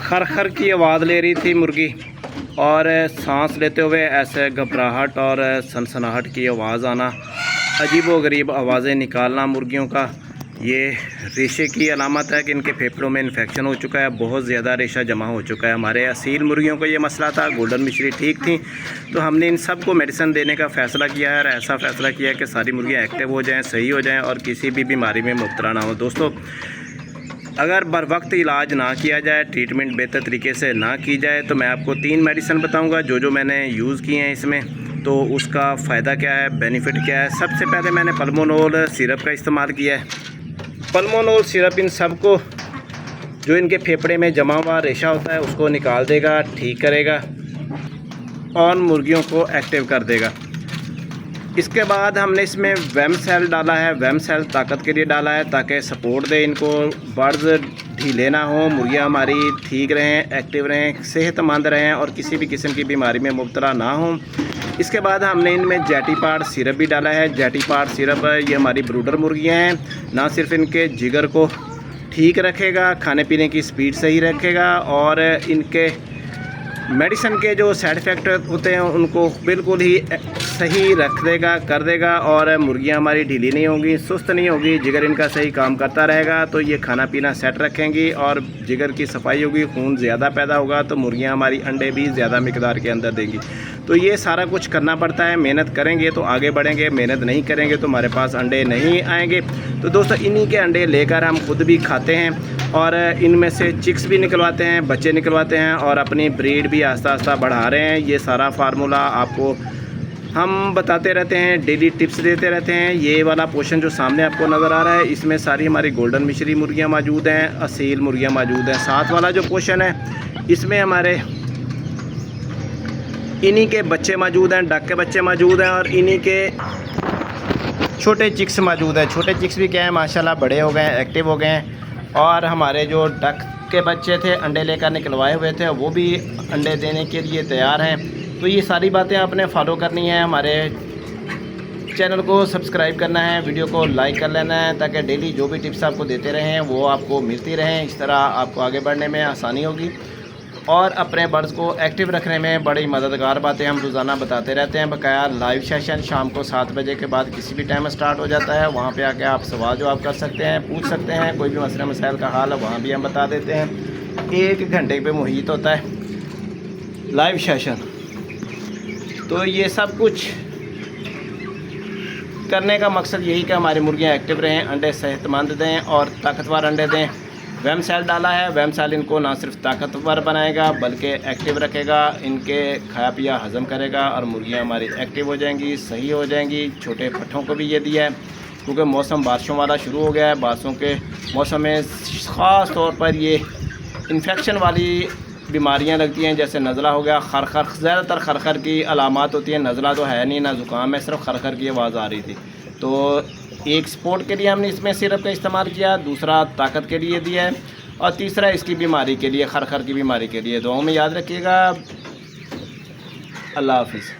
खर खर की आवाज़ ले रही थी मुर्गी, और सांस लेते हुए ऐसे घबराहट और सनसनाहट की आवाज़ आना, अजीबोगरीब आवाज़ें निकालना मुर्गियों का, ये रेशे की अलामत है कि इनके फेफड़ों में इन्फेक्शन हो चुका है, बहुत ज़्यादा रेशा जमा हो चुका है। हमारे असील मुर्गियों को ये मसला था, गोल्डन मिश्री ठीक थी, तो हमने इन सब को मेडिसिन देने का फ़ैसला किया है और ऐसा फ़ैसला किया है कि सारी मुर्गियाँ एक्टिव हो जाएँ, सही हो जाएँ और किसी भी बीमारी में मुब्तला ना हो। दोस्तों, अगर बर वक्त इलाज ना किया जाए, ट्रीटमेंट बेहतर तरीके से ना की जाए, तो मैं आपको 3 मेडिसिन बताऊंगा जो मैंने यूज़ किए हैं इसमें, तो उसका फ़ायदा क्या है, बेनिफिट क्या है। सबसे पहले मैंने पल्मोनोल सिरप का इस्तेमाल किया है। पल्मोनोल सिरप इन सब को जो इनके फेफड़े में जमा हुआ रेशा होता है उसको निकाल देगा, ठीक करेगा और मुर्गियों को एक्टिव कर देगा। इसके बाद हमने इसमें वेम सेल डाला है। वेम सेल ताकत के लिए डाला है ताकि सपोर्ट दे इनको, बर्ड्स ढीले ना हो, मुर्गियाँ हमारी ठीक रहें, एक्टिव रहें, सेहतमंद रहें और किसी भी किस्म की बीमारी में मुब्तला ना हो। इसके बाद हमने इनमें जैटीपार्ड सिरप भी डाला है। जैटीपार्ड सिरप ये हमारी ब्रूडर मुर्गियाँ हैं, ना सिर्फ इनके जिगर को ठीक रखेगा, खाने पीने की स्पीड सही रखेगा और इनके मेडिसिन के जो साइड इफ़ेक्ट होते हैं उनको बिल्कुल ही सही रख देगा, कर देगा और मुर्गियां हमारी ढीली नहीं होंगी, सुस्त नहीं होगी, जिगर इनका सही काम करता रहेगा, तो ये खाना पीना सेट रखेंगी और जिगर की सफाई होगी, खून ज़्यादा पैदा होगा तो मुर्गियां हमारी अंडे भी ज़्यादा मिकदार के अंदर देंगी। तो ये सारा कुछ करना पड़ता है, मेहनत करेंगे तो आगे बढ़ेंगे, मेहनत नहीं करेंगे तो हमारे पास अंडे नहीं आएंगे। तो दोस्तों, इन्हीं के अंडे लेकर हम खुद भी खाते हैं और इनमें से चिक्स भी निकलवाते हैं, बच्चे निकलवाते हैं और अपनी ब्रीड भी आस्ता आस्ता बढ़ा रहे हैं। ये सारा फार्मूला आपको हम बताते रहते हैं, डेली टिप्स देते रहते हैं। ये वाला पोर्शन जो सामने आपको नज़र आ रहा है, इसमें सारी हमारी गोल्डन मिश्री मुर्गियाँ मौजूद हैं, असील मुर्गियाँ मौजूद हैं। साथ वाला जो पोर्शन है इसमें हमारे इन्हीं के बच्चे मौजूद हैं, डक के बच्चे मौजूद हैं और इन्हीं के छोटे चिक्स मौजूद हैं। छोटे चिक्स भी क्या है, माशाल्लाह बड़े हो गए हैं, एक्टिव हो गए हैं और हमारे जो डक के बच्चे थे अंडे लेकर निकलवाए हुए थे वो भी अंडे देने के लिए तैयार हैं। तो ये सारी बातें आपने फॉलो करनी है, हमारे चैनल को सब्सक्राइब करना है, वीडियो को लाइक कर लेना है ताकि डेली जो भी टिप्स आपको देते रहें वो आपको मिलती रहें। इस तरह आपको आगे बढ़ने में आसानी होगी और अपने बर्ड्स को एक्टिव रखने में बड़ी मददगार बातें हम रोज़ाना बताते रहते हैं। बकाया लाइव सेशन शाम को 7 बजे के बाद किसी भी टाइम स्टार्ट हो जाता है, वहाँ पे आके आप सवाल जवाब कर सकते हैं, पूछ सकते हैं, कोई भी मसला मसाइल का हाल है वहाँ भी हम बता देते हैं। 1 घंटे पे मुहित होता है लाइव सेशन। तो ये सब कुछ करने का मकसद यही कि हमारी मुर्गियाँ एक्टिव रहें, अंडे सेहतमंद दें और ताकतवर अंडे दें। वेम सेल डाला है, वेम सेल इनको ना सिर्फ ताकतवर बनाएगा बल्कि एक्टिव रखेगा, इनके खाया पिया हज़म करेगा और मुर्गियाँ हमारी एक्टिव हो जाएंगी, सही हो जाएंगी। छोटे पट्ठों को भी ये दिया है क्योंकि मौसम बारिशों वाला शुरू हो गया है। बारिशों के मौसम में ख़ास तौर पर ये इन्फेक्शन वाली बीमारियां लगती हैं, जैसे नज़ला हो गया, खरखर, ज़्यादातर खरखर की अलामात होती हैं। नज़ला तो है नहीं, ना ज़ुकाम है, सिर्फ खरखर की आवाज़ आ रही थी। तो एक सपोर्ट के लिए हमने इसमें सिरप का इस्तेमाल किया, दूसरा ताकत के लिए दिया है और तीसरा इसकी बीमारी के लिए, खरखर की बीमारी के लिए। दुआओं में याद रखिएगा। अल्लाह हाफिज़।